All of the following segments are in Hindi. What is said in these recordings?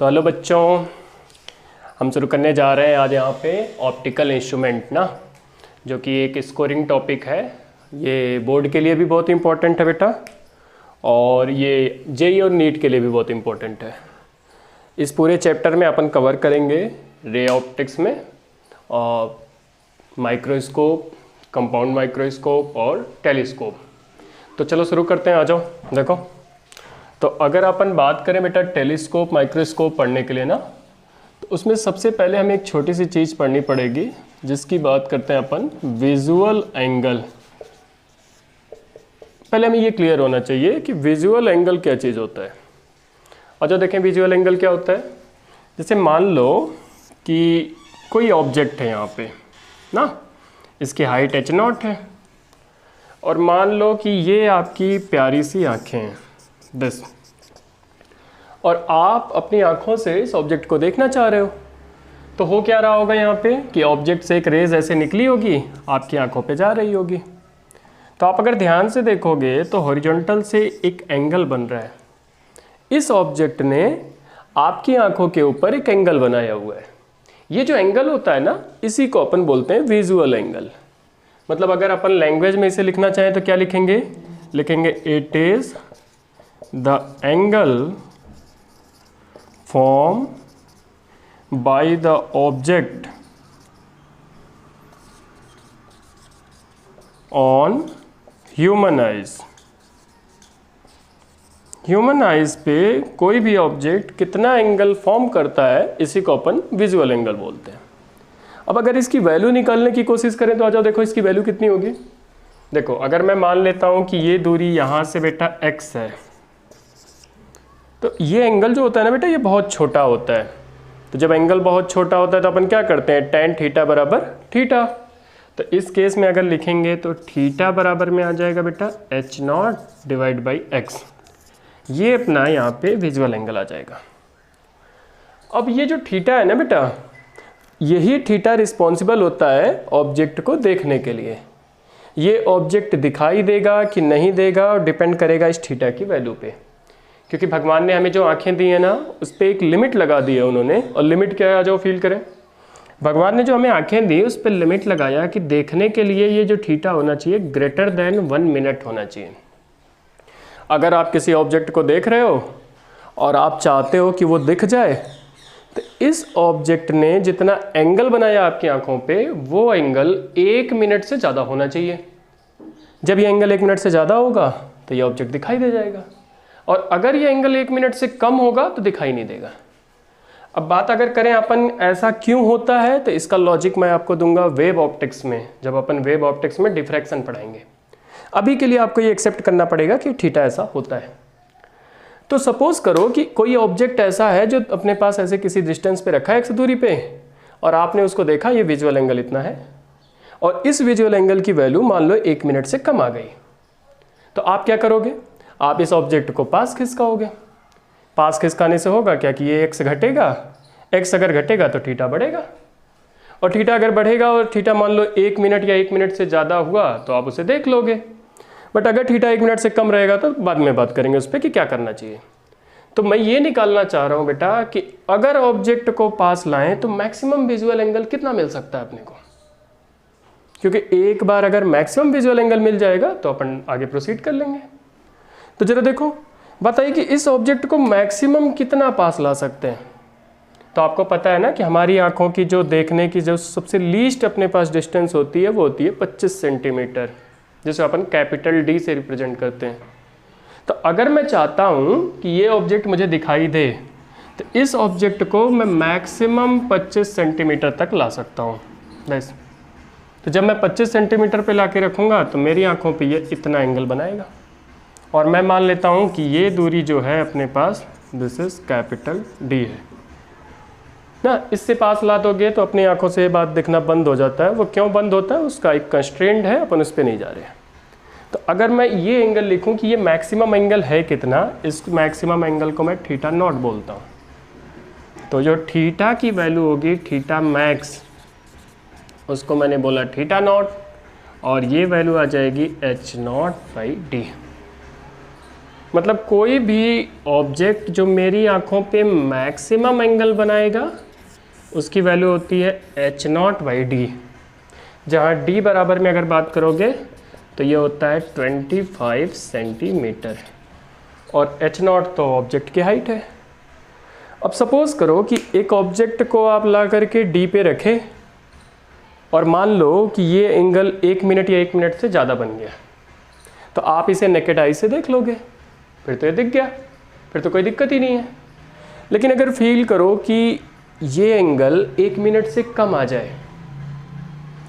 तो हेलो बच्चों, हम शुरू करने जा रहे हैं आज यहाँ पे ऑप्टिकल इंस्ट्रूमेंट ना, जो कि एक स्कोरिंग टॉपिक है। ये बोर्ड के लिए भी बहुत इंपॉर्टेंट है बेटा, और ये जेईई और नीट के लिए भी बहुत इंपॉर्टेंट है। इस पूरे चैप्टर में अपन कवर करेंगे रे ऑप्टिक्स में और माइक्रोस्कोप, कंपाउंड माइक्रोस्कोप और टेलीस्कोप। तो चलो शुरू करते हैं, आ जाओ। देखो, तो अगर अपन बात करें बेटा टेलीस्कोप माइक्रोस्कोप पढ़ने के लिए ना, तो उसमें सबसे पहले हमें एक छोटी सी चीज़ पढ़नी पड़ेगी जिसकी बात करते हैं अपन विजुअल एंगल। पहले हमें ये क्लियर होना चाहिए कि विजुअल एंगल क्या चीज़ होता है। और जो देखें विजुअल एंगल क्या होता है, जैसे मान लो कि कोई ऑब्जेक्ट है यहाँ पे ना, इसकी हाइट h0 है, और मान लो कि ये आपकी प्यारी सी आँखें हैं बस, और आप अपनी आँखों से इस ऑब्जेक्ट को देखना चाह रहे हो। तो हो क्या रहा होगा यहाँ पे कि ऑब्जेक्ट से एक रेज ऐसे निकली होगी, आपकी आँखों पे जा रही होगी। तो आप अगर ध्यान से देखोगे तो हॉरिजॉन्टल से एक एंगल बन रहा है। इस ऑब्जेक्ट ने आपकी आँखों के ऊपर एक एंगल बनाया हुआ है। ये जो एंगल होता है ना, इसी को अपन बोलते हैं विजुअल एंगल। मतलब अगर अपन लैंग्वेज में इसे लिखना चाहें तो क्या लिखेंगे, it is the angle form by the object on human eyes. Human eyes पे कोई भी ऑब्जेक्ट कितना एंगल फॉर्म करता है, इसी को अपन विजुअल एंगल बोलते हैं। अब अगर इसकी वैल्यू निकालने की कोशिश करें तो आ जाओ, देखो इसकी वैल्यू कितनी होगी। देखो, अगर मैं मान लेता हूं कि ये दूरी यहां से बेटा x है, तो ये एंगल जो होता है ना बेटा, ये बहुत छोटा होता है। तो जब एंगल बहुत छोटा होता है तो अपन क्या करते हैं, tan थीटा बराबर थीटा। तो इस केस में अगर लिखेंगे तो थीटा बराबर में आ जाएगा बेटा h0 डिवाइड बाई x। ये अपना यहाँ पे विजुअल एंगल आ जाएगा। अब ये जो थीटा है ना बेटा, यही थीटा रिस्पॉन्सिबल होता है ऑब्जेक्ट को देखने के लिए। ये ऑब्जेक्ट दिखाई देगा कि नहीं देगा और डिपेंड करेगा इस थीटा की वैल्यू पे, क्योंकि भगवान ने हमें जो आंखें दी है ना, उस पर एक लिमिट लगा दी है उन्होंने। और लिमिट क्या है, आ जाओ फील करें। भगवान ने जो हमें आंखें दी उस पर लिमिट लगाया कि देखने के लिए ये जो थीटा होना चाहिए ग्रेटर देन 1 मिनट होना चाहिए। अगर आप किसी ऑब्जेक्ट को देख रहे हो और आप चाहते हो कि वो दिख जाए, तो इस ऑब्जेक्ट ने जितना एंगल बनाया आपकी आंखों पे, वो एंगल 1 मिनट से ज़्यादा होना चाहिए। जब ये एंगल 1 मिनट से ज़्यादा होगा तो ये ऑब्जेक्ट दिखाई दे जाएगा, और अगर ये एंगल 1 मिनट से कम होगा तो दिखाई नहीं देगा। अब बात अगर करें अपन ऐसा क्यों होता है, तो इसका लॉजिक मैं आपको दूंगा वेव ऑप्टिक्स में, जब अपन वेव ऑप्टिक्स में डिफ्रैक्शन पढ़ाएंगे। अभी के लिए आपको ये एक्सेप्ट करना पड़ेगा कि थीटा ऐसा होता है। तो सपोज करो कि कोई ऑब्जेक्ट ऐसा है जो अपने पास ऐसे किसी डिस्टेंस पे रखा है x दूरी पे, और आपने उसको देखा, ये विजुअल एंगल इतना है, और इस विजुअल एंगल की वैल्यू मान लो 1 मिनट से कम आ गई। तो आप क्या करोगे, आप इस ऑब्जेक्ट को पास खिसकाओगे। पास खिसकाने से होगा क्या कि ये x घटेगा, x अगर घटेगा तो थीटा बढ़ेगा, और थीटा अगर बढ़ेगा और थीटा मान लो 1 मिनट या 1 मिनट से ज़्यादा हुआ तो आप उसे देख लोगे। बट अगर थीटा 1 मिनट से कम रहेगा तो बाद में बात करेंगे उस पर कि क्या करना चाहिए। तो मैं ये निकालना चाह रहा हूँ बेटा कि अगर ऑब्जेक्ट को पास लाएं तो मैक्सिमम विजुअल एंगल कितना मिल सकता है अपने को, क्योंकि एक बार अगर मैक्सिमम विजुअल एंगल मिल जाएगा तो अपन आगे प्रोसीड कर लेंगे। तो जरा देखो, बताइए कि इस ऑब्जेक्ट को मैक्सिमम कितना पास ला सकते हैं। तो आपको पता है ना कि हमारी आंखों की जो देखने की जो सबसे लीस्ट अपने पास डिस्टेंस होती है वो होती है 25 सेंटीमीटर, जिसे अपन कैपिटल D से रिप्रेजेंट करते हैं। तो अगर मैं चाहता हूँ कि ये ऑब्जेक्ट मुझे दिखाई दे, तो इस ऑब्जेक्ट को मैं मैक्सिमम 25 सेंटीमीटर तक ला सकता हूँ बस। तो जब मैं 25 सेंटीमीटर पे ला के रखूँगा तो मेरी आँखों पे ये इतना एंगल बनाएगा, और मैं मान लेता हूँ कि ये दूरी जो है अपने पास, दिस इज कैपिटल D है ना। इससे पास ला दोगे तो अपनी आंखों से ये बात दिखना बंद हो जाता है। वो क्यों बंद होता है, उसका एक कंस्ट्रेंट है, अपन उस पर नहीं जा रहे हैं। तो अगर मैं ये एंगल लिखूं कि ये मैक्सिमम एंगल है कितना, इस मैक्सिमम एंगल को मैं थीटा नॉट बोलता हूँ। तो जो थीटा की वैल्यू होगी थीटा मैक्स, उसको मैंने बोला थीटा नॉट, और ये वैल्यू आ जाएगी h0 बाई D। मतलब कोई भी ऑब्जेक्ट जो मेरी आंखों पे मैक्सिमम एंगल बनाएगा उसकी वैल्यू होती है h0/d, जहाँ d बराबर में अगर बात करोगे तो ये होता है 25 सेंटीमीटर और h0 तो ऑब्जेक्ट की हाइट है। अब सपोज़ करो कि एक ऑब्जेक्ट को आप ला करके d पे रखें और मान लो कि ये एंगल 1 मिनट या 1 मिनट से ज़्यादा बन गया, तो आप इसे नेकेड आई से देख लोगे, फिर तो ये दिख गया, फिर तो कोई दिक्कत ही नहीं है। लेकिन अगर फील करो कि ये एंगल 1 मिनट से कम आ जाए,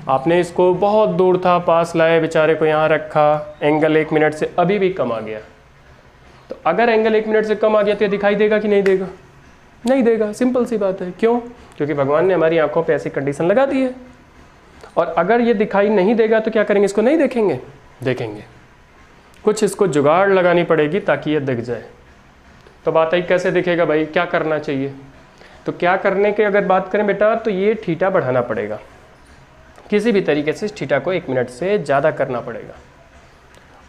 आपने इसको बहुत दूर था, पास लाए, बेचारे को यहाँ रखा, एंगल 1 मिनट से अभी भी कम आ गया, तो अगर एंगल 1 मिनट से कम आ गया तो ये दिखाई देगा कि नहीं देगा? नहीं देगा, सिंपल सी बात है। क्यों? क्योंकि भगवान ने हमारी आंखों पे ऐसी कंडीशन लगा दी है। और अगर ये दिखाई नहीं देगा तो क्या करेंगे? इसको नहीं देखेंगे? देखेंगे। कुछ इसको जुगाड़ लगानी पड़ेगी ताकि ये दिख जाए। तो बात आई कैसे दिखेगा भाई, क्या करना चाहिए? तो क्या करने की अगर बात करें बेटा, तो ये थीटा बढ़ाना पड़ेगा, किसी भी तरीके से इस थीटा को 1 मिनट से ज़्यादा करना पड़ेगा।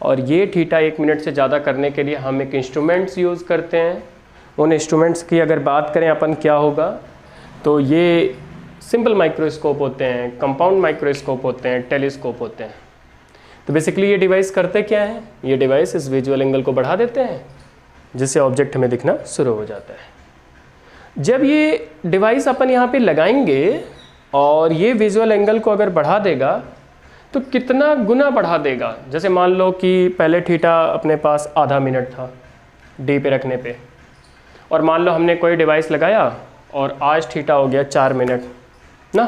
और ये थीटा 1 मिनट से ज़्यादा करने के लिए हम एक इंस्ट्रूमेंट्स यूज़ करते हैं। उन इंस्ट्रूमेंट्स की अगर बात करें अपन क्या होगा, तो ये सिंपल माइक्रोस्कोप होते हैं, कंपाउंड माइक्रोस्कोप होते हैं, टेलीस्कोप होते हैं। तो बेसिकली ये डिवाइस करते क्या है? ये डिवाइस इस विजुअल एंगल को बढ़ा देते हैं जिससे ऑब्जेक्ट हमें दिखना शुरू हो जाता है। जब ये डिवाइस अपन यहाँ पे लगाएंगे और ये विजुअल एंगल को अगर बढ़ा देगा तो कितना गुना बढ़ा देगा? जैसे मान लो कि पहले थीटा अपने पास आधा मिनट था डी पे रखने पे, और मान लो हमने कोई डिवाइस लगाया और आज थीटा हो गया 4 मिनट ना,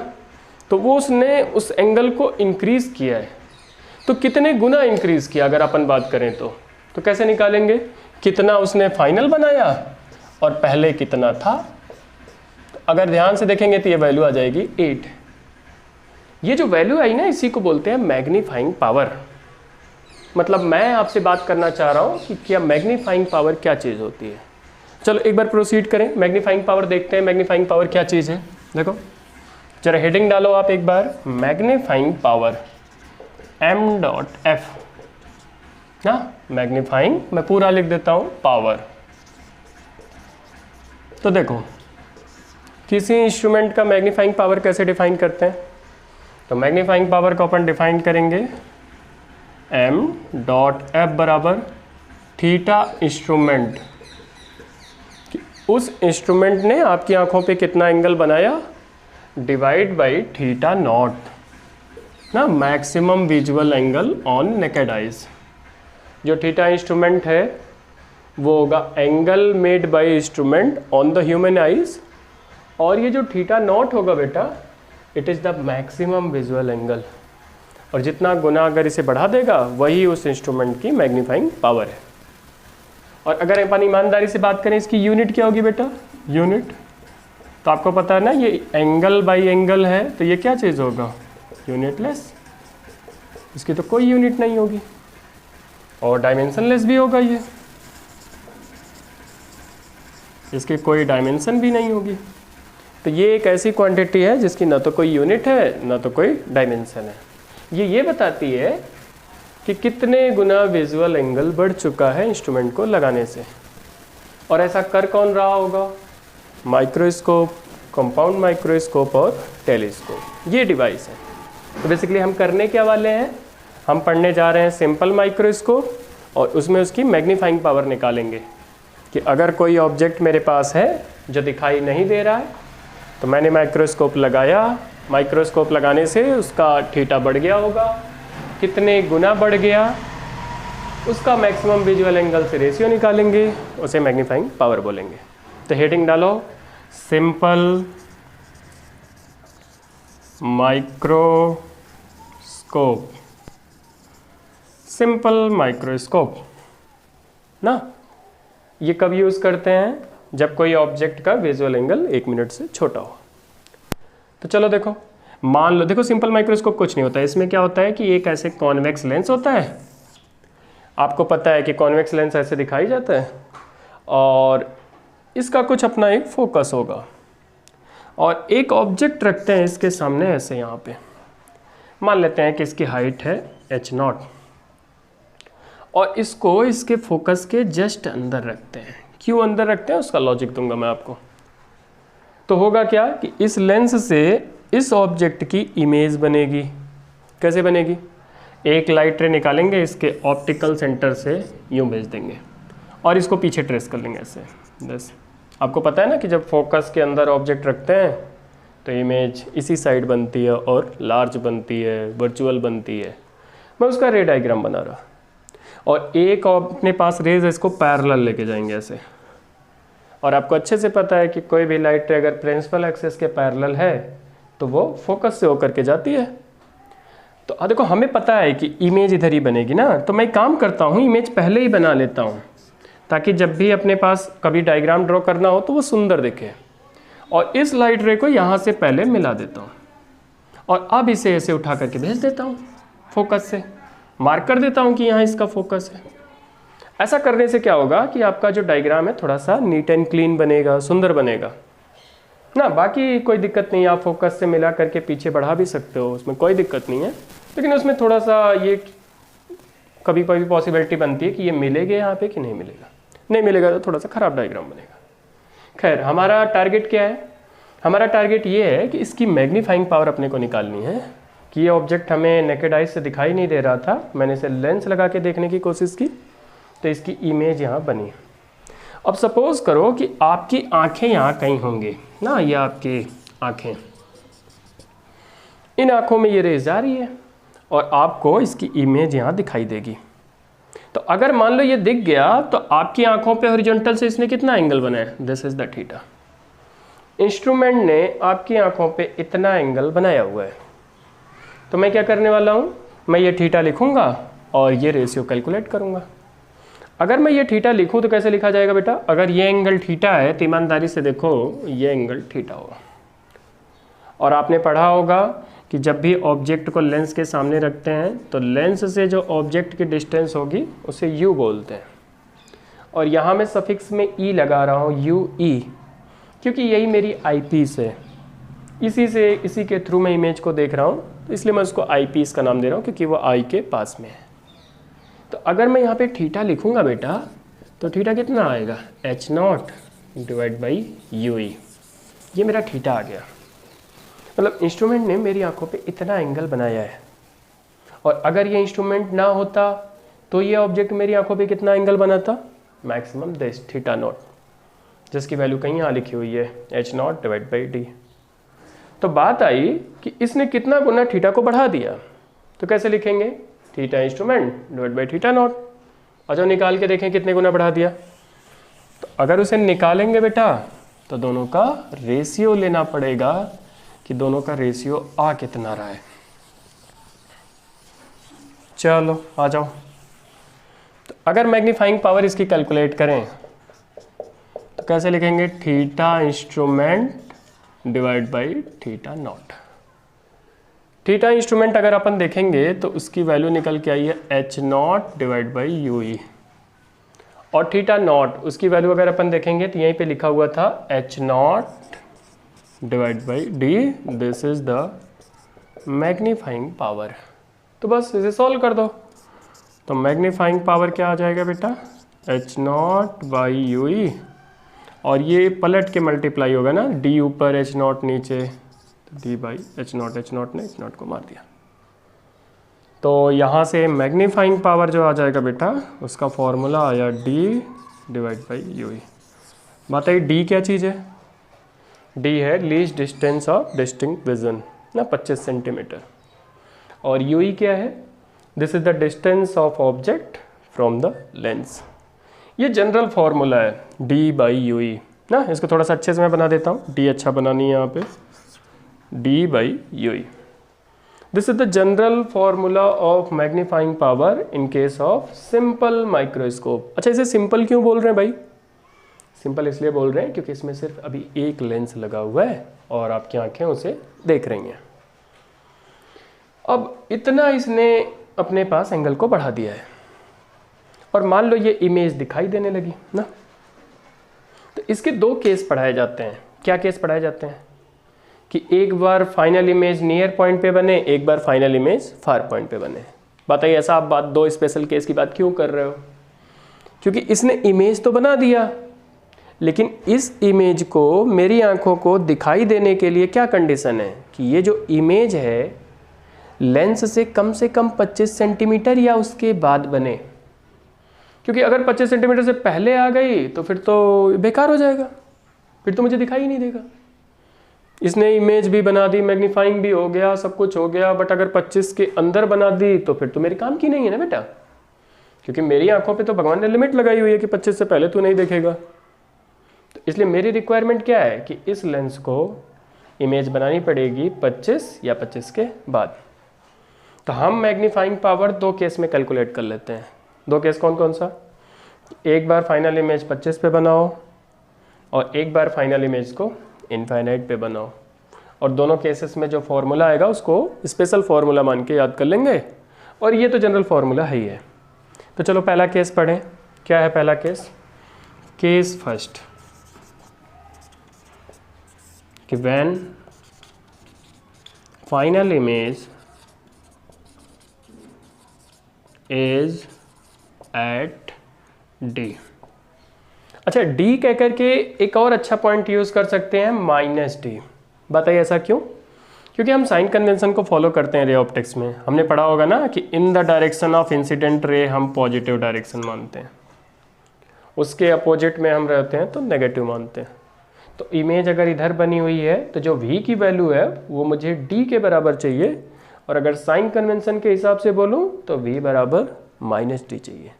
तो वो उसने उस एंगल को इंक्रीज़ किया है। तो कितने गुना इंक्रीज़ किया अगर अपन बात करें तो कैसे निकालेंगे? कितना उसने फाइनल बनाया और पहले कितना था। तो अगर ध्यान से देखेंगे तो ये वैल्यू आ जाएगी 8। ये जो वैल्यू आई ना, इसी को बोलते हैं मैग्नीफाइंग पावर। मतलब मैं आपसे बात करना चाह रहा हूँ कि क्या मैग्नीफाइंग पावर क्या चीज़ होती है। चलो एक बार प्रोसीड करें, मैग्नीफाइंग पावर देखते हैं। मैग्नीफाइंग पावर क्या चीज़ है? देखो जरा हेडिंग डालो आप एक बार, मैग्नीफाइंग पावर m.f ना, मैग्नीफाइंग मैं पूरा लिख देता हूँ पावर। तो देखो किसी इंस्ट्रूमेंट का मैग्नीफाइंग पावर कैसे डिफाइन करते हैं? तो मैग्नीफाइंग पावर को अपन डिफाइन करेंगे m.f बराबर थीटा इंस्ट्रूमेंट। उस इंस्ट्रूमेंट ने आपकी आंखों पे कितना एंगल बनाया डिवाइड बाई थीटा नॉट ना, maximum visual angle on naked eyes. जो थीटा इंस्ट्रूमेंट है वो होगा angle made by instrument on the human eyes, और ये जो थीटा नॉट होगा बेटा, it is the maximum visual angle. और जितना गुना अगर इसे बढ़ा देगा वही उस इंस्ट्रूमेंट की मैग्नीफाइंग पावर है। और अगर अपन ईमानदारी से बात करें इसकी यूनिट क्या होगी बेटा? यूनिट तो आपको पता है ना, ये एंगल बाई एंगल है, तो ये क्या चीज़ होगा? यूनिटलेस। इसकी तो कोई यूनिट नहीं होगी और डायमेंशनलेस भी होगा ये, इसकी कोई डायमेंशन भी नहीं होगी। तो ये एक ऐसी क्वांटिटी है जिसकी ना तो कोई यूनिट है ना तो कोई डायमेंशन है। ये बताती है कि कितने गुना विजुअल एंगल बढ़ चुका है इंस्ट्रूमेंट को लगाने से। और ऐसा कर कौन रहा होगा? माइक्रोस्कोप, कंपाउंड माइक्रोस्कोप और टेलीस्कोप, ये डिवाइस है। तो बेसिकली हम करने क्या वाले हैं? हम पढ़ने जा रहे हैं सिंपल माइक्रोस्कोप और उसमें उसकी मैग्नीफाइंग पावर निकालेंगे कि अगर कोई ऑब्जेक्ट मेरे पास है जो दिखाई नहीं दे रहा है, तो मैंने माइक्रोस्कोप लगाया, माइक्रोस्कोप लगाने से उसका थीटा बढ़ गया होगा, कितने गुना बढ़ गया, उसका मैक्सिमम विजुअल एंगल से रेशियो निकालेंगे, उसे मैग्नीफाइंग पावर बोलेंगे। तो हेडिंग डालो सिंपल माइक्रोस्कोप, सिंपल माइक्रोस्कोप ना। ये कब यूज़ करते हैं? जब कोई ऑब्जेक्ट का विजुअल एंगल 1 मिनट से छोटा हो। तो चलो देखो, मान लो, देखो सिंपल माइक्रोस्कोप कुछ नहीं होता है। इसमें क्या होता है कि एक ऐसे कॉन्वेक्स लेंस होता है, आपको पता है कि कॉन्वेक्स लेंस ऐसे दिखाई जाता है, और इसका कुछ अपना एक फोकस होगा, और एक ऑब्जेक्ट रखते हैं इसके सामने ऐसे। यहाँ पे मान लेते हैं कि इसकी हाइट है h0, और इसको इसके फोकस के जस्ट अंदर रखते हैं। क्यों अंदर रखते हैं उसका लॉजिक दूंगा मैं आपको। तो होगा क्या कि इस लेंस से इस ऑब्जेक्ट की इमेज बनेगी। कैसे बनेगी? एक लाइट रे निकालेंगे, इसके ऑप्टिकल सेंटर से यूं भेज देंगे और इसको पीछे ट्रेस कर लेंगे ऐसे। बस आपको पता है ना कि जब फोकस के अंदर ऑब्जेक्ट रखते हैं तो इमेज इसी साइड बनती है और लार्ज बनती है, वर्चुअल बनती है। मैं उसका रे डायग्राम बना रहा और एक अपने पास रेज है, इसको पैरेलल लेके जाएंगे ऐसे। और आपको अच्छे से पता है कि कोई भी लाइट रे अगर प्रिंसिपल एक्सिस के पैरेलल है तो वो फोकस से होकर के जाती है। तो देखो हमें पता है कि इमेज इधर ही बनेगी ना, तो मैं काम करता हूँ इमेज पहले ही बना लेता हूँ ताकि जब भी अपने पास कभी डायग्राम ड्रॉ करना हो तो वो सुंदर दिखे। और इस लाइट रे को यहाँ से पहले मिला देता हूँ और अब इसे ऐसे उठा करके भेज देता हूँ फोकस से, मार्क कर देता हूँ कि यहाँ इसका फोकस है। ऐसा करने से क्या होगा कि आपका जो डायग्राम है थोड़ा सा नीट एंड क्लीन बनेगा, सुंदर बनेगा ना। बाकी कोई दिक्कत नहीं, आप फोकस से मिला करके पीछे बढ़ा भी सकते हो, उसमें कोई दिक्कत नहीं है। लेकिन उसमें थोड़ा सा ये कभी कभी पॉसिबिलिटी बनती है कि ये मिलेगा यहाँ पे कि नहीं मिलेगा। नहीं मिलेगा तो थोड़ा सा ख़राब डायग्राम बनेगा। खैर हमारा टारगेट क्या है? हमारा टारगेट ये है कि इसकी मैग्नीफाइंग पावर अपने को निकालनी है कि ये ऑब्जेक्ट हमें नेकेड आई से दिखाई नहीं दे रहा था, मैंने इसे लेंस लगा के देखने की कोशिश की तो इसकी इमेज यहाँ बनी। अब सपोज करो कि आपकी आंखें यहाँ कहीं होंगी ना, ये आपकी आंखें, इन आंखों में ये रेज जा रही है और आपको इसकी इमेज यहाँ दिखाई देगी। तो अगर मान लो ये दिख गया तो आपकी आंखों पे हॉरिजॉन्टल से इसने कितना एंगल बनाया? This is the theta. Instrument ने आपकी आंखों पे इतना एंगल बनाया हुआ है। तो मैं क्या करने वाला हूँ, मैं ये थीटा लिखूंगा और ये रेशियो कैलकुलेट करूंगा। अगर मैं ये थीटा लिखूं तो कैसे लिखा जाएगा बेटा? अगर ये एंगल थीटा है तो ईमानदारी से देखो ये एंगल थीटा होगा। और आपने पढ़ा होगा कि जब भी ऑब्जेक्ट को लेंस के सामने रखते हैं तो लेंस से जो ऑब्जेक्ट की डिस्टेंस होगी उसे u बोलते हैं। और यहाँ मैं सफिक्स में e लगा रहा हूँ, UE, क्योंकि यही मेरी आई पीस है। इसी के थ्रू मैं इमेज को देख रहा हूँ, तो इसलिए मैं उसको आई पीस का नाम दे रहा हूँ क्योंकि वो आई के पास में है। तो अगर मैं यहाँ पे थीटा लिखूँगा बेटा तो थीटा कितना आएगा? h0 divide by UE। ये मेरा थीटा आ गया। मतलब इंस्ट्रूमेंट ने मेरी आंखों पे इतना एंगल बनाया है। और अगर ये इंस्ट्रूमेंट ना होता तो ये ऑब्जेक्ट मेरी आंखों पे कितना एंगल बनाता? मैक्सिमम दिस थीटा नॉट, जिसकी वैल्यू कहीं यहाँ लिखी हुई है h0 डिवाइड बाई d। तो बात आई कि इसने कितना गुना थीटा को बढ़ा दिया। तो कैसे लिखेंगे? Theta instrument divide by theta naught. और जो निकाल के देखें कितने गुना बढ़ा दिया। तो अगर उसे निकालेंगे बेटा तो दोनों का रेशियो लेना पड़ेगा कि दोनों का रेशियो आ कितना रहा है। चलो आ जाओ। तो अगर मैग्नीफाइंग पावर इसकी कैलकुलेट करें तो कैसे लिखेंगे? Theta instrument divide by theta naught. Theta instrument अगर अपन देखेंगे तो उसकी वैल्यू निकल के आई है h0 डिवाइड बाई UE। और थीटा नॉट उसकी वैल्यू अगर अपन देखेंगे तो यहीं पे लिखा हुआ था h0 divide by d। This is the magnifying power. तो बस इसे सॉल्व कर दो। तो मैग्नीफाइंग पावर क्या आ जाएगा बेटा? h0 by UE। और ये पलट के मल्टीप्लाई होगा ना, d ऊपर h0 नीचे, तो d बाई h0 ने h0 को मार दिया। तो यहाँ से मैग्नीफाइंग पावर जो आ जाएगा बेटा उसका फॉर्मूला आया d डिवाइड बाई UE। बताइए d क्या चीज़ है? d है least distance of distinct vision ना, 25 सेंटीमीटर। और UE क्या है? This is the distance of object from the lens. ये जनरल फॉर्मूला है d बाई UE ना। इसको थोड़ा सा अच्छे से मैं बना देता हूँ, d अच्छा बनानी है यहाँ पे, d by UE। This is the general formula of magnifying power in case of simple microscope. अच्छा, इसे सिंपल क्यों बोल रहे हैं भाई? सिंपल इसलिए बोल रहे हैं क्योंकि इसमें सिर्फ अभी एक लेंस लगा हुआ है और आपकी आंखें उसे देख रही हैं। अब इतना इसने अपने पास एंगल को बढ़ा दिया है और मान लो ये इमेज दिखाई देने लगी ना। तो इसके दो केस पढ़ाए जाते हैं। क्या केस पढ़ाए जाते हैं? कि एक बार फाइनल इमेज नियर पॉइंट पे बने, एक बार फाइनल इमेज फार पॉइंट पे बने। बताइए ऐसा आप बात दो स्पेशल केस की बात क्यों कर रहे हो? क्योंकि इसने इमेज तो बना दिया, लेकिन इस इमेज को मेरी आंखों को दिखाई देने के लिए क्या कंडीशन है कि ये जो इमेज है लेंस से कम 25 सेंटीमीटर या उसके बाद बने। क्योंकि अगर 25 सेंटीमीटर से पहले आ गई तो फिर तो बेकार हो जाएगा, फिर तो मुझे दिखाई ही नहीं देगा। इसने इमेज भी बना दी, मैग्नीफाइंग भी हो गया, सब कुछ हो गया, बट अगर 25 के अंदर बना दी तो फिर तो मेरे काम की नहीं है ना बेटा, क्योंकि मेरी आंखों पे तो भगवान ने लिमिट लगाई हुई है कि 25 से पहले तू नहीं देखेगा। तो इसलिए मेरी रिक्वायरमेंट क्या है कि इस लेंस को इमेज बनानी पड़ेगी 25 या 25 के बाद। तो हम मैग्नीफाइंग पावर दो केस में कैलकुलेट कर लेते हैं। दो केस कौन कौन सा? एक बार फाइनल इमेज 25 पे बनाओ और एक बार फाइनल इमेज को इनफाइनाइट पे बनाओ, और दोनों केसेस में जो फॉर्मूला आएगा उसको स्पेशल फॉर्मूला मान के याद कर लेंगे, और ये तो जनरल फॉर्मूला है ही है। तो चलो पहला केस पढ़ें। क्या है पहला केस? केस फर्स्ट कि when final image is at D. अच्छा, डी कह करके एक और अच्छा पॉइंट यूज कर सकते हैं -d। बताइए ऐसा क्यों? क्योंकि हम साइन कन्वेंशन को फॉलो करते हैं रे ऑप्टिक्स में। हमने पढ़ा होगा ना कि in the direction of incident ray हम पॉजिटिव डायरेक्शन मानते हैं, उसके अपोजिट में हम रहते हैं तो नेगेटिव मानते हैं। तो इमेज अगर इधर बनी हुई है तो जो v की वैल्यू है वो मुझे d के बराबर चाहिए, और अगर साइन कन्वेंशन के हिसाब से बोलूँ तो v बराबर -d चाहिए।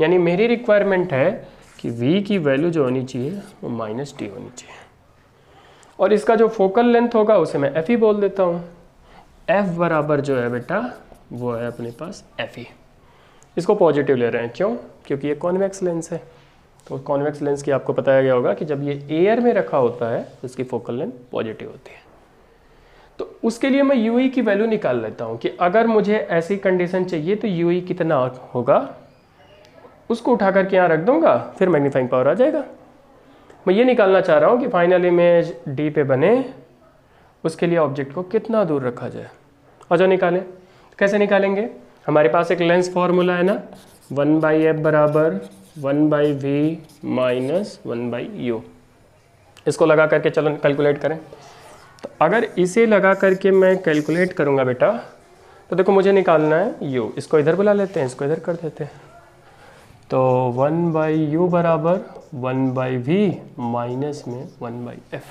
यानी मेरी रिक्वायरमेंट है कि v की वैल्यू जो होनी चाहिए वो -d होनी चाहिए, और इसका जो फोकल लेंथ होगा उसे मैं f ही बोल देता हूँ। f बराबर जो है बेटा वो है अपने पास fe। इसको पॉजिटिव ले रहे हैं, क्यों? क्योंकि ये कॉन्वेक्स लेंस है। तो कॉन्वेक्स लेंस की आपको बताया गया होगा कि जब ये एयर में रखा होता है तो इसकी फोकल लेंथ पॉजिटिव होती है। तो उसके लिए मैं यूई की वैल्यू निकाल लेता हूँ कि अगर मुझे ऐसी कंडीशन चाहिए तो यूई कितना होगा, उसको उठा करके यहाँ रख दूंगा, फिर मैग्नीफाइंग पावर आ जाएगा। मैं ये निकालना चाह रहा हूँ कि फाइनल इमेज डी पे बने, उसके लिए ऑब्जेक्ट को कितना दूर रखा जाए। और जो निकालें, कैसे निकालेंगे? हमारे पास एक लेंस फॉर्मूला है ना, 1/f बराबर 1/v माइनस 1/u। इसको लगा करके चलो कैलकुलेट करें। तो अगर इसे लगा करके मैं कैलकुलेट करूँगा बेटा, तो देखो मुझे निकालना है u। इसको इधर बुला लेते हैं, इसको इधर कर देते हैं। तो 1/u बराबर 1/v माइनस में 1/f।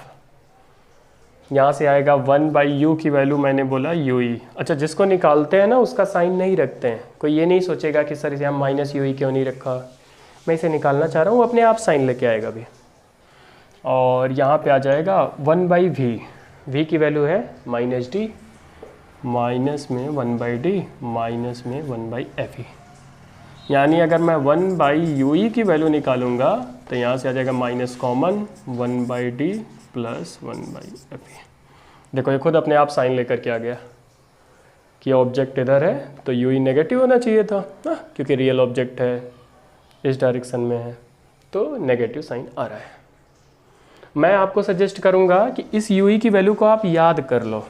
यहाँ से आएगा 1/u की वैल्यू मैंने बोला ui। अच्छा, जिसको निकालते हैं ना उसका साइन नहीं रखते हैं। कोई ये नहीं सोचेगा कि सर इसे हम -ui क्यों नहीं रखा। मैं इसे निकालना चाह रहा हूँ, अपने आप साइन लेके आएगा भी। और यहाँ पे आ जाएगा 1/v। v की वैल्यू है -d, माइनस में 1/d माइनस में 1/fe। यानी अगर मैं 1/ue की वैल्यू निकालूंगा तो यहाँ से आ जाएगा minus common 1/d plus 1/fe। देखो ये खुद अपने आप साइन लेकर के आ गया कि ऑब्जेक्ट इधर है तो ue नेगेटिव होना चाहिए था ना, क्योंकि रियल ऑब्जेक्ट है, इस डायरेक्शन में है, तो नेगेटिव साइन आ रहा है। मैं आपको सजेस्ट करूंगा कि इस ue की वैल्यू को आप याद कर लो।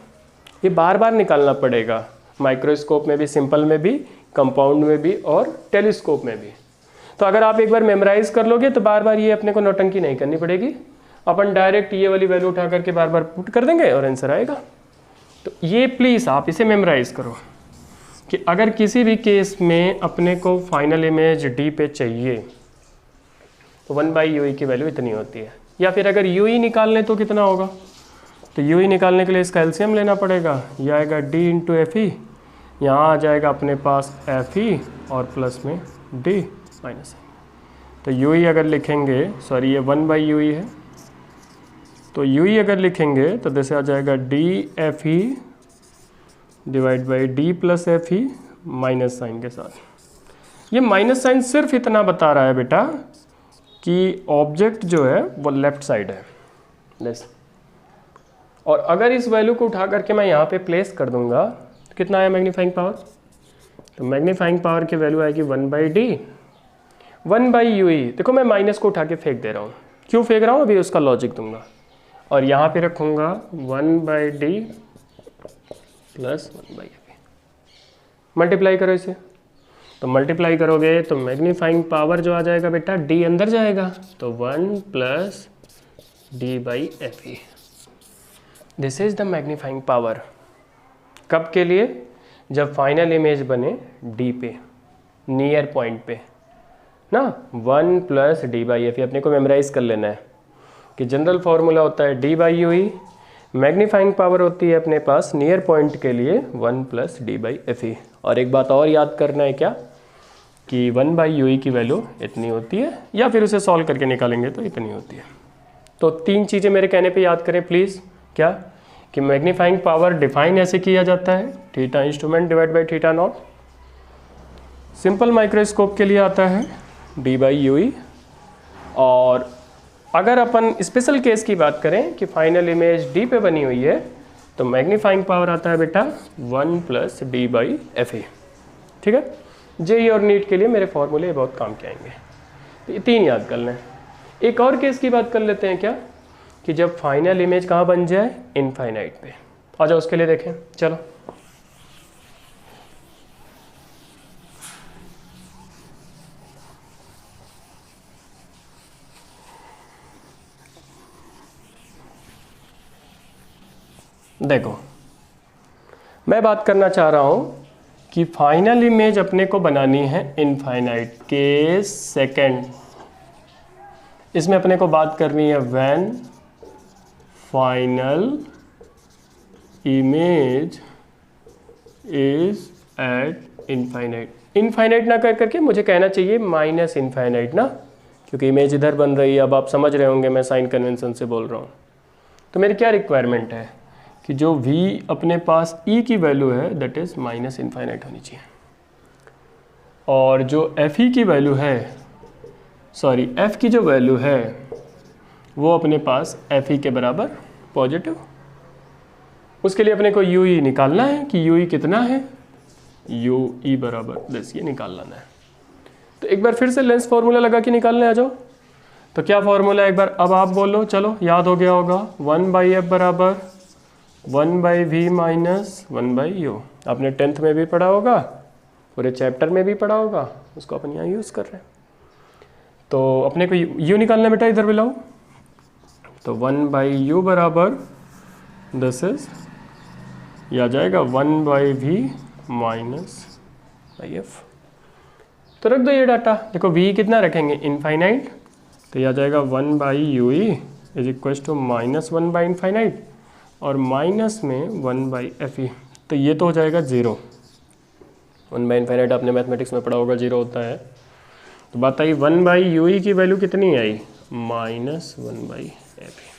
ये बार बार निकालना पड़ेगा, माइक्रोस्कोप में भी, सिंपल में भी, कंपाउंड में भी और टेलीस्कोप में भी। तो अगर आप एक बार मेमोराइज कर लोगे तो बार बार ये अपने को नौटंकी नहीं करनी पड़ेगी। अपन डायरेक्ट ये वाली वैल्यू उठा करके बार बार पुट कर देंगे और आंसर आएगा। तो ये प्लीज़ आप इसे मेमोराइज करो कि अगर किसी भी केस में अपने को फाइनल इमेज डी पे चाहिए तो 1/ue की वैल्यू इतनी होती है। या फिर अगर ue निकालने तो कितना होगा, तो ue निकालने के लिए इसका एलसीएम लेना पड़ेगा। यह आएगा d इंटू fe, यहाँ आ जाएगा अपने पास fe और प्लस में d माइनस। तो ue अगर लिखेंगे, सॉरी ये 1/ue है, तो ue अगर लिखेंगे तो जैसे आ जाएगा dfe divide by d plus fe minus sign के साथ। ये माइनस साइन सिर्फ इतना बता रहा है बेटा कि ऑब्जेक्ट जो है वो लेफ्ट साइड है, लेस। और अगर इस वैल्यू को उठा करके मैं यहाँ पे प्लेस कर दूंगा तो कितना आया मैग्नीफाइंग पावर? तो मैग्नीफाइंग पावर की वैल्यू आएगी 1/d 1/ue। देखो मैं माइनस को उठा के फेंक दे रहा हूँ, क्यों फेंक रहा हूँ अभी उसका लॉजिक दूंगा। और यहाँ पे रखूँगा 1/d प्लस 1/fe। मल्टीप्लाई करो इसे, तो मल्टीप्लाई करोगे तो मैग्नीफाइंग पावर जो आ जाएगा बेटा d अंदर जाएगा, तो 1 plus D by F E, this is the magnifying power. कब के लिए? जब फाइनल इमेज बने d पे, नियर पॉइंट पे ना। 1 plus D by F E अपने को मेमोराइज कर लेना है कि जनरल फॉर्मूला होता है d by U E, magnifying power होती है अपने पास नियर पॉइंट के लिए 1 plus D by F E. और एक बात और याद करना है क्या, कि 1 बाई यू ई की वैल्यू इतनी होती है, या फिर उसे सॉल्व करके निकालेंगे तो इतनी होती है। तो 3 चीज़ें मेरे कहने पे याद करें प्लीज़। क्या? कि मैग्नीफाइंग पावर डिफाइन ऐसे किया जाता है, theta instrument divide by theta naught. Simple microscope के लिए आता है डी बाई यू ई। और अगर अपन स्पेशल केस की बात करें कि फाइनल इमेज डी पे बनी हुई है, तो मैग्नीफाइंग पावर आता है बेटा 1 plus D by F E. ठीक है, जेई और नीट के लिए मेरे फॉर्मूले बहुत काम के आएंगे। तो ये 3 याद कर लें। एक और केस की बात कर लेते हैं क्या, कि जब फाइनल इमेज कहाँ बन जाए, इनफाइनाइट पे। आ जाओ उसके लिए देखें, चलो। देखो, मैं बात करना चाह रहा हूँ कि फाइनल इमेज अपने को बनानी है इनफाइनाइट के सेकंड। इसमें अपने को बात करनी है व्हेन फाइनल इमेज इज एट इनफाइनाइट। इनफाइनाइट ना कर करके मुझे कहना चाहिए माइनस इनफाइनाइट ना, क्योंकि इमेज इधर बन रही है। अब आप समझ रहे होंगे मैं साइन कन्वेंशन से बोल रहा हूँ। तो मेरी क्या रिक्वायरमेंट है कि जो v अपने पास e की वैल्यू है दैट इज माइनस इनफाइनाइट होनी चाहिए, और जो f की वैल्यू है, सॉरी f की जो वैल्यू है वो अपने पास f के बराबर पॉजिटिव। उसके लिए अपने को ue निकालना है कि ue कितना है, ue बराबर दिस, ये निकाल लेना है। तो एक बार फिर से लेंस फॉर्मूला लगा के निकालने आ जाओ। तो क्या फॉर्मूला एक बार अब आप बोलो, चलो याद हो गया होगा, 1 बाई एफ बराबर 1 by V minus 1 by U. आपने 10th में भी पढ़ा होगा, पूरे चैप्टर में भी पढ़ा होगा, उसको अपन यहाँ यूज़ कर रहे हैं। तो अपने को यू निकालना बेटा, इधर भी लाओ। तो 1 बाई यू बराबर दिस इज, यह आ जाएगा 1 by V minus by F. तो रख दो ये डाटा। देखो v कितना रखेंगे, इनफाइनाइट, तो यह आ जाएगा 1 by U E is equal to minus 1 by infinite, और माइनस में 1 बाई एफ ई। तो ये तो हो जाएगा 0। 1 बाई इनफाइनाइट आपने मैथमेटिक्स में पढ़ा होगा 0 होता है। तो बात आई 1 बाई यू ई की वैल्यू कितनी आई, माइनस 1 बाई एफ ई।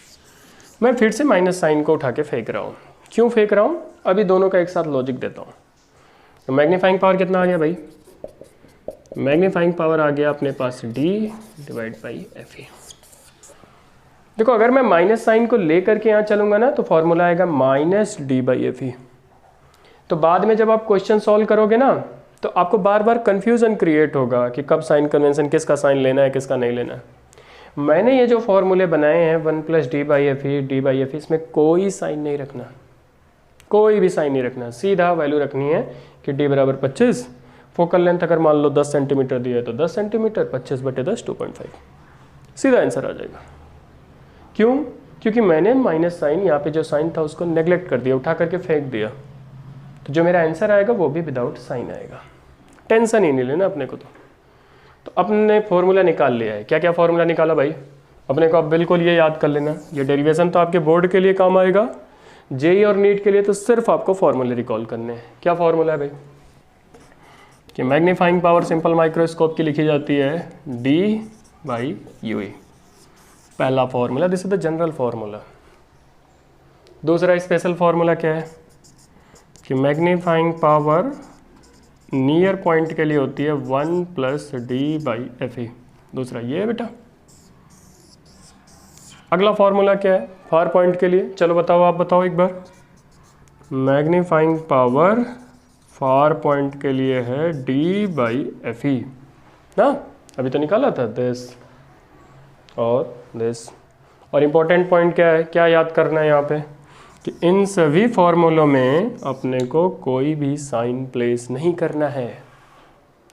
मैं फिर से माइनस साइन को उठा के फेंक रहा हूँ। क्यों फेंक रहा हूँ, अभी दोनों का एक साथ लॉजिक देता हूँ। तो मैग्नीफाइंग पावर कितना आ गया भाई, मैग्नीफाइंग पावर आ गया अपने पास d divide by F E. देखो अगर मैं माइनस साइन को लेकर के यहाँ चलूंगा ना, तो फॉर्मूला आएगा minus D by F E. तो बाद में जब आप क्वेश्चन सॉल्व करोगे ना, तो आपको बार बार कंफ्यूजन क्रिएट होगा कि कब साइन कन्वेंशन, किसका साइन लेना है किसका नहीं लेना है। मैंने ये जो फॉर्मूले बनाए हैं 1 plus D by F E, D by F E, इसमें कोई साइन नहीं रखना, कोई भी साइन नहीं रखना। सीधा वैल्यू रखनी है कि d बराबर 25, फोकल लेंथ अगर मान लो 10 सेंटीमीटर दी है तो 10 सेंटीमीटर, 25/10 2.5, सीधा आंसर आ जाएगा। क्यों? क्योंकि मैंने माइनस साइन, यहाँ पे जो साइन था उसको नेग्लेक्ट कर दिया, उठा करके फेंक दिया। तो जो मेरा आंसर आएगा वो भी विदाउट साइन आएगा। टेंशन ही नहीं लेना अपने को। तो अपने फॉर्मूला निकाल लिया है। क्या क्या फॉर्मूला निकाला भाई अपने को, आप बिल्कुल ये याद कर लेना। ये डेरिवेशन तो आपके बोर्ड के लिए काम आएगा, जेई और नीट के लिए तो सिर्फ आपको फॉर्मूले रिकॉल करने हैं। क्या फॉर्मूला है भाई, कि मैग्नीफाइंग पावर सिंपल माइक्रोस्कोप की लिखी जाती है d बाई यू ई, पहला formula, this is the general formula. दूसरा स्पेशल फॉर्मूला क्या है, कि मैग्नीफाइंग पावर नियर पॉइंट के लिए होती है 1 plus D by F E. दूसरा ये है बेटा। अगला फॉर्मूला क्या है फार पॉइंट के लिए, चलो बताओ, आप बताओ एक बार। मैग्नीफाइंग पावर फार पॉइंट के लिए है d बाई एफ ई ना, अभी तो निकाला था दिस और दिस। और इम्पोर्टेंट पॉइंट क्या है, क्या याद करना है यहाँ पे, कि इन सभी फॉर्मूलों में अपने को कोई भी साइन प्लेस नहीं करना है।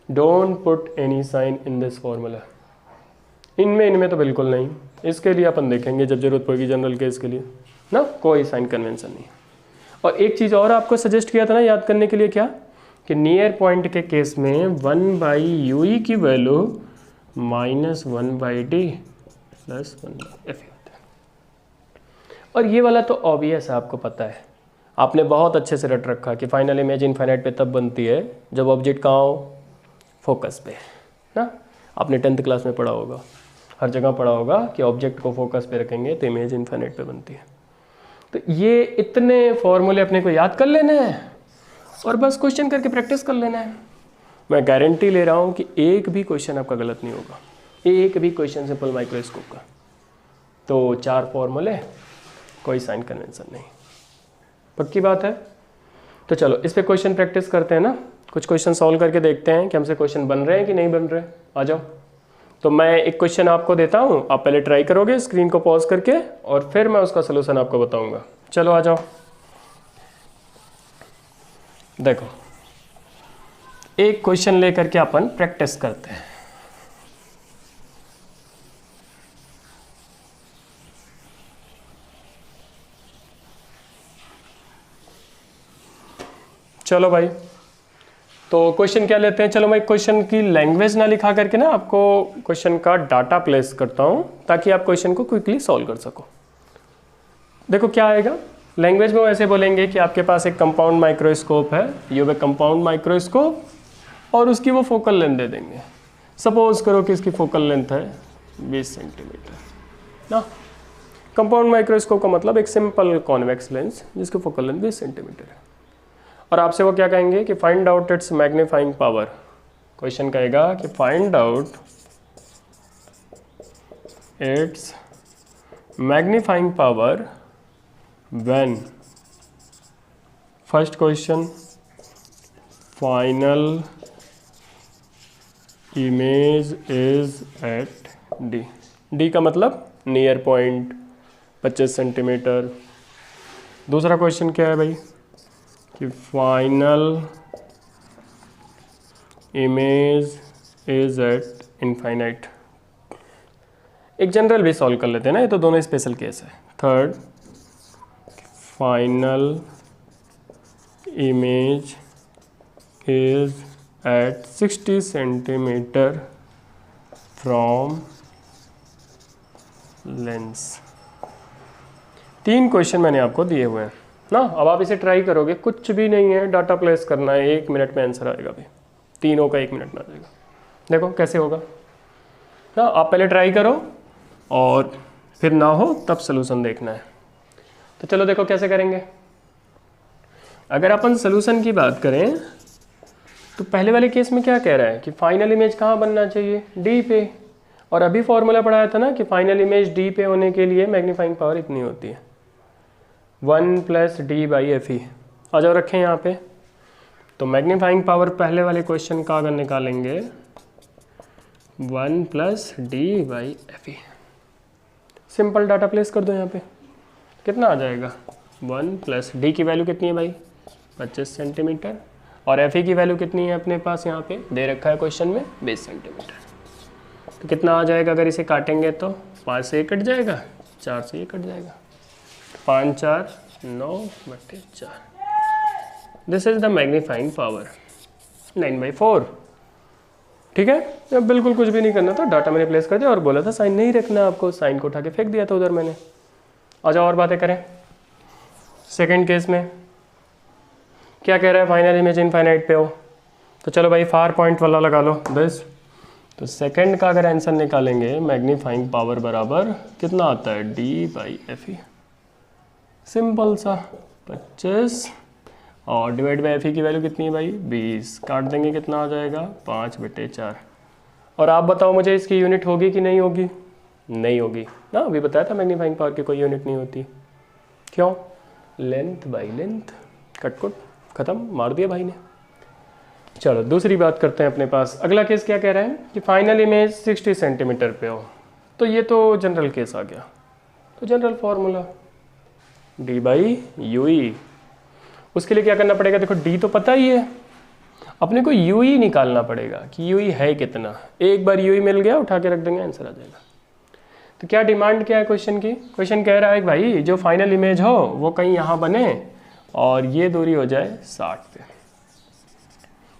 Don't put any sign in this formula. इनमें तो बिल्कुल नहीं। इसके लिए अपन देखेंगे जब जरूरत पड़ेगी जनरल केस के लिए ना, कोई साइन कन्वेंशन नहीं। और एक चीज़ और आपको सजेस्ट किया था ना याद करने के लिए, क्या कि नियर पॉइंट के केस में 1/UE की वैल्यू -1/D + 1/FE होता है। और ये वाला तो ऑब्वियस है, आपको पता है, आपने बहुत अच्छे से रट रखा कि फाइनल इमेज इनफाइनाइट पे तब बनती है जब ऑब्जेक्ट कहाँ हो, फोकस पे ना। आपने 10th क्लास में पढ़ा होगा, हर जगह पढ़ा होगा कि ऑब्जेक्ट को फोकस पे रखेंगे तो इमेज इनफाइनाइट पे बनती है। तो ये इतने फॉर्मूले अपने को याद कर लेने हैं और बस क्वेश्चन करके प्रैक्टिस कर लेना है। मैं गारंटी ले रहा हूँ कि एक भी क्वेश्चन आपका गलत नहीं होगा, एक भी क्वेश्चन सिंपल माइक्रोस्कोप का। तो 4 फॉर्मूले, कोई साइन कन्वेंशन नहीं, पक्की बात है। तो चलो इस पे क्वेश्चन प्रैक्टिस करते हैं ना, कुछ क्वेश्चन सॉल्व करके देखते हैं कि हमसे क्वेश्चन बन रहे हैं कि नहीं बन रहे। आ जाओ। तो मैं एक क्वेश्चन आपको देता हूँ, आप पहले ट्राई करोगे स्क्रीन को पॉज करके और फिर मैं उसका सलूशन आपको बताऊंगा। चलो आ जाओ। देखो एक क्वेश्चन लेकर के अपन प्रैक्टिस करते हैं। चलो भाई, तो क्वेश्चन क्या लेते हैं। चलो मैं क्वेश्चन की लैंग्वेज ना लिखा करके ना आपको क्वेश्चन का डाटा प्लेस करता हूं ताकि आप क्वेश्चन को क्विकली सॉल्व कर सको। देखो क्या आएगा लैंग्वेज में, ऐसे बोलेंगे कि आपके पास एक कंपाउंड माइक्रोस्कोप है, ये वे कंपाउंड माइक्रोस्कोप, और उसकी वो फोकल लेंथ दे देंगे। सपोज करो कि इसकी फोकल लेंथ है 20 सेंटीमीटर ना। कंपाउंड माइक्रोस्कोप का मतलब एक सिंपल कॉन्वेक्स लेंस जिसकी फोकल लेंथ 20 सेंटीमीटर है। और आपसे वो क्या कहेंगे कि find out its magnifying power. Question कहेगा कि find out its magnifying power when, first question, final image is at D. D का मतलब नियर पॉइंट 25 सेंटीमीटर। दूसरा क्वेश्चन क्या है भाई कि फाइनल इमेज इज एट इनफाइनाइट। एक जनरल भी सॉल्व कर लेते हैं ना, ये तो दोनों स्पेशल केस है। Third, final image is at 60 centimetre from lens. 3 question मैंने आपको दिए हुए हैं ना। अब आप इसे ट्राई करोगे, कुछ भी नहीं है, डाटा प्लेस करना है, 1 मिनट में आंसर आएगा भाई, तीनों का 1 मिनट में आ जाएगा। देखो कैसे होगा ना, आप पहले ट्राई करो और फिर ना हो तब सलूशन देखना है। तो चलो देखो कैसे करेंगे। अगर अपन सलूशन की बात करें तो पहले वाले केस में क्या कह रहा है कि फाइनल इमेज कहाँ बनना चाहिए, डी पे। और अभी फॉर्मूला पढ़ाया था ना कि फाइनल इमेज डी पे होने के लिए मैग्नीफाइंग पावर इतनी होती है 1 + D/FE। आ जाओ रखें यहाँ पे। तो मैग्नीफाइंग पावर पहले वाले क्वेश्चन का अगर निकालेंगे 1 + D/FE। सिंपल डाटा प्लेस कर दो यहाँ पे, कितना आ जाएगा 1 + D की वैल्यू कितनी है भाई 25 सेंटीमीटर, और FE की वैल्यू कितनी है अपने पास यहाँ पे दे रखा है क्वेश्चन में 20 सेंटीमीटर। तो कितना आ जाएगा अगर इसे काटेंगे तो 5 से ये कट जाएगा, 4 से ये कट जाएगा, 5 × 4 = 9/4। This is the magnifying power 9/4। ठीक है, अब बिल्कुल कुछ भी नहीं करना था, डाटा मैंने प्लेस कर दिया और बोला था साइन नहीं रखना आपको, साइन को उठा के फेंक दिया था उधर मैंने। आ जाओ और बातें करें। सेकेंड केस में क्या कह रहा है, फाइनल इमेज इनफाइनाइट पे हो। तो चलो भाई फार पॉइंट वाला लगा लो दिस। तो सेकंड का अगर आंसर निकालेंगे मैग्नीफाइंग पावर बराबर कितना आता है D/FE। सिंपल सा 25 और डिवाइड बाई FE की वैल्यू कितनी है भाई 20। काट देंगे कितना आ जाएगा 5/4। और आप बताओ मुझे इसकी यूनिट होगी कि नहीं होगी, नहीं होगी ना। अभी बताया था मैग्नीफाइंग पावर की कोई यूनिट नहीं होती। क्यों, लेंथ बाई लेंथ, कटकुट खत्म, मार दिया भाई ने। चलो दूसरी बात करते हैं अपने पास। अगला केस क्या कह रहा है कि फाइनल इमेज 60 सेंटीमीटर पे हो। तो ये तो जनरल केस आ गया, तो general formula D by U ई। उसके लिए क्या करना पड़ेगा, देखो डी तो पता ही है, अपने को यू ई निकालना पड़ेगा कि यू ई है कितना। एक बार यू ई मिल गया, उठा के रख देंगे, आंसर आ जाएगा। तो क्या डिमांड क्या है क्वेश्चन की, क्वेश्चन कह रहा है कि भाई जो फाइनल इमेज हो वो कहीं यहाँ बने और ये दूरी हो जाए 60 पे।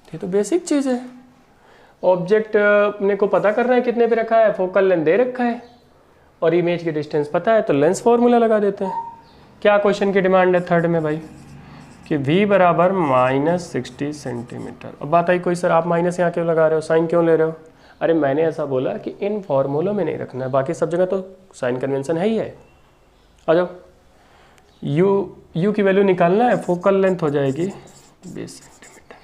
ये तो बेसिक चीज़ है। ऑब्जेक्ट अपने को पता करना है कितने पे रखा है, फोकल लेंथ दे रखा है और इमेज की डिस्टेंस पता है, तो लेंस फॉर्मूला लगा देते हैं। क्या क्वेश्चन की डिमांड है थर्ड में भाई, कि v बराबर -60 सेंटीमीटर। अब बात आई कोई सर आप माइनस यहाँ क्यों लगा रहे हो, साइन क्यों ले रहे हो? अरे मैंने ऐसा बोला कि इन फॉर्मूलों में नहीं रखना है, बाकी सब जगह तो साइन कन्वेंशन है ही है। आ जाओ, u की वैल्यू निकालना है, फोकल लेंथ हो जाएगी 20 सेंटीमीटर।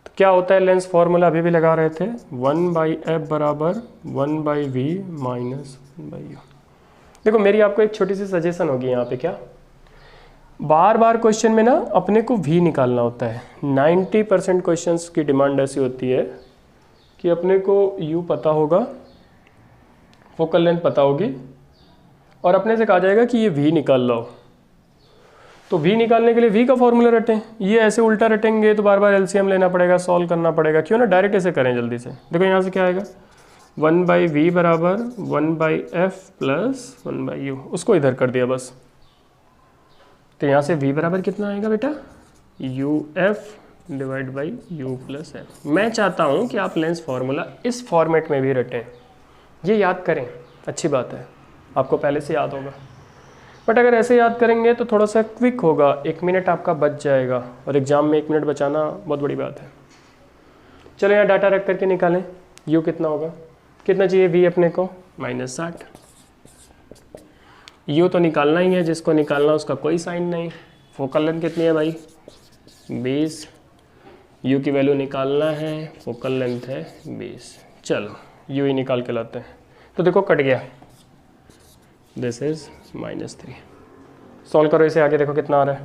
तो क्या होता है लेंस फॉर्मूला अभी भी लगा रहे थे, 1/f बराबर 1/v माइनस 1/u। देखो मेरी आपको एक छोटी सी सजेशन होगी यहाँ पे, क्या बार बार क्वेश्चन में ना अपने को v निकालना होता है। 90% क्वेश्चंस की डिमांड ऐसी होती है कि अपने को u पता होगा, फोकल लेंथ पता होगी और अपने से कहा जाएगा कि ये v निकाल लो। तो v निकालने के लिए v का फॉर्मूला रटें, ये ऐसे उल्टा रटेंगे तो बार बार एलसीएम लेना पड़ेगा, सॉल्व करना पड़ेगा। क्यों ना डायरेक्ट ऐसे करें जल्दी से। देखो यहाँ से क्या आएगा, 1/v बराबर 1/f प्लस 1/u, उसको इधर कर दिया बस। तो यहाँ से v बराबर कितना आएगा बेटा, uf divide by u plus f। मैं चाहता हूँ कि आप लेंस फार्मूला इस फॉर्मेट में भी रटें, ये याद करें, अच्छी बात है, आपको पहले से याद होगा। बट अगर ऐसे याद करेंगे तो थोड़ा सा क्विक होगा, 1 मिनट आपका बच जाएगा और एग्जाम में 1 मिनट बचाना बहुत बड़ी बात है। चलो यहाँ डाटा रख करके निकालें, u कितना होगा, कितना चाहिए v अपने को, -60। u तो निकालना ही है, जिसको निकालना उसका कोई साइन नहीं। फोकल लेंथ कितनी है भाई, 20, u की वैल्यू निकालना है, फोकल लेंथ है 20। चलो u ही निकाल के लाते हैं। तो देखो कट गया, दिस इज -3। सॉल्व करो इसे आगे, देखो कितना आ रहा है।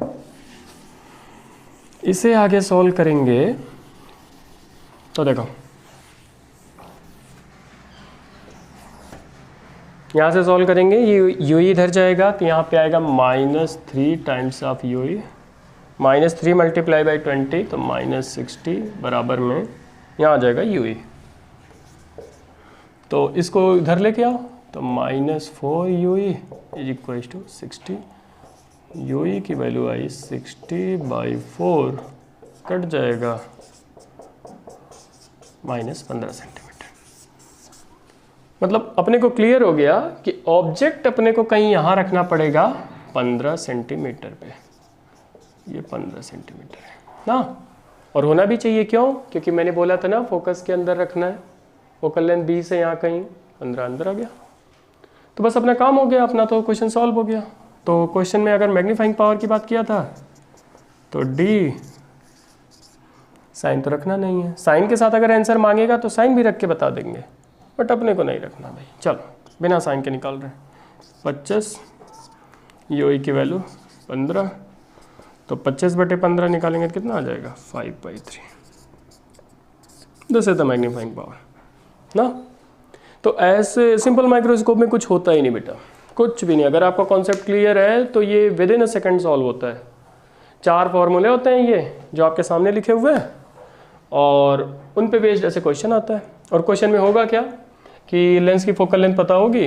इसे आगे सॉल्व करेंगे तो देखो यहाँ से सॉल्व करेंगे, यू ई इधर जाएगा तो यहाँ पे आएगा -3 times of you E, -3 multiply by 20 तो -60 बराबर में यहाँ आ जाएगा यू ई। तो इसको इधर लेके आओ तो -4 U E is equal to 60। U E की वैल्यू आई 60/4, कट जाएगा -15 सेंटीमीटर। मतलब अपने को क्लियर हो गया कि ऑब्जेक्ट अपने को कहीं यहाँ रखना पड़ेगा 15 सेंटीमीटर पे। ये 15 सेंटीमीटर है ना, और होना भी चाहिए। क्यों? क्योंकि मैंने बोला था ना फोकस के अंदर रखना है। फोकल लेंथ 20 है, यहाँ कहीं 15 अंदर आ गया। तो बस अपना काम हो गया, अपना तो क्वेश्चन सॉल्व हो गया। तो क्वेश्चन में अगर मैग्नीफाइंग पावर की बात किया था तो डी, साइन तो रखना नहीं है। साइन के साथ अगर आंसर मांगेगा तो साइन भी रख के बता देंगे, बट अपने को नहीं रखना भाई। चलो बिना साइन के निकाल रहे हैं। 25 यू ई की वैल्यू 15, तो 25/15 निकालेंगे तो कितना आ जाएगा, 5/3। This is the magnifying power ना। तो ऐसे सिंपल माइक्रोस्कोप में कुछ होता ही नहीं बेटा, कुछ भी नहीं। अगर आपका कॉन्सेप्ट क्लियर है तो ये with in a second solve होता है। 4 फॉर्मूले होते हैं ये जो आपके सामने लिखे हुए हैं, और उन पे बेस्ड ऐसे क्वेश्चन आता है। और क्वेश्चन में होगा क्या कि लेंस की फोकल लेंथ पता होगी,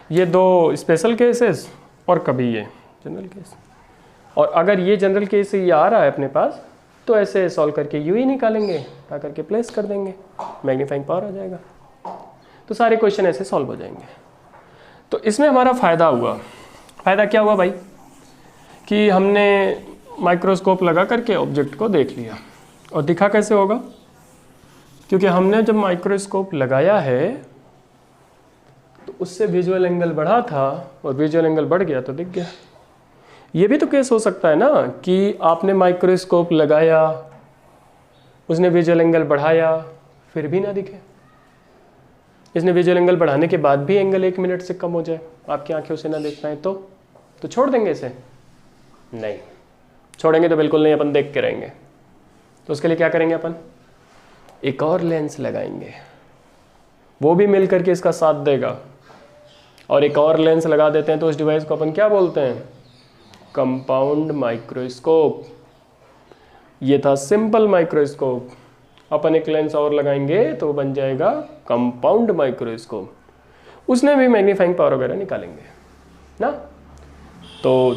ये 2 स्पेशल केसेस और कभी ये जनरल केस। और अगर ये जनरल केस ये आ रहा है अपने पास तो ऐसे सॉल्व करके यू ही निकालेंगे, आ करके प्लेस कर देंगे, मैग्नीफाइंग पावर आ जाएगा। तो सारे क्वेश्चन ऐसे सॉल्व हो जाएंगे। तो इसमें हमारा फ़ायदा हुआ। फ़ायदा क्या हुआ भाई कि हमने माइक्रोस्कोप लगा करके ऑब्जेक्ट को देख लिया। और दिखा कैसे होगा, क्योंकि हमने जब माइक्रोस्कोप लगाया है तो उससे विजुअल एंगल बढ़ा था और विजुअल एंगल बढ़ गया तो दिख गया। ये भी तो केस हो सकता है ना कि आपने माइक्रोस्कोप लगाया, उसने विजुअल एंगल बढ़ाया, फिर भी ना दिखे। इसने विजुअल एंगल बढ़ाने के बाद भी एंगल 1 मिनट से कम हो जाए, आपकी आंखें उसे ना देख पाए तो छोड़ देंगे इसे? नहीं छोड़ेंगे तो बिल्कुल नहीं, अपन देख के रहेंगे। तो उसके लिए क्या करेंगे, अपन एक और लेंस लगाएंगे, वो भी मिल करके इसका साथ देगा। और एक और लेंस लगा देते हैं तो उस डिवाइस को अपन क्या बोलते हैं, कंपाउंड माइक्रोस्कोप। ये था सिंपल माइक्रोस्कोप। अपन एक लेंस और लगाएंगे तो बन जाएगा कंपाउंड माइक्रोस्कोप। उसने भी मैग्नीफाइंग पावर वगैरह निकालेंगे ना। तो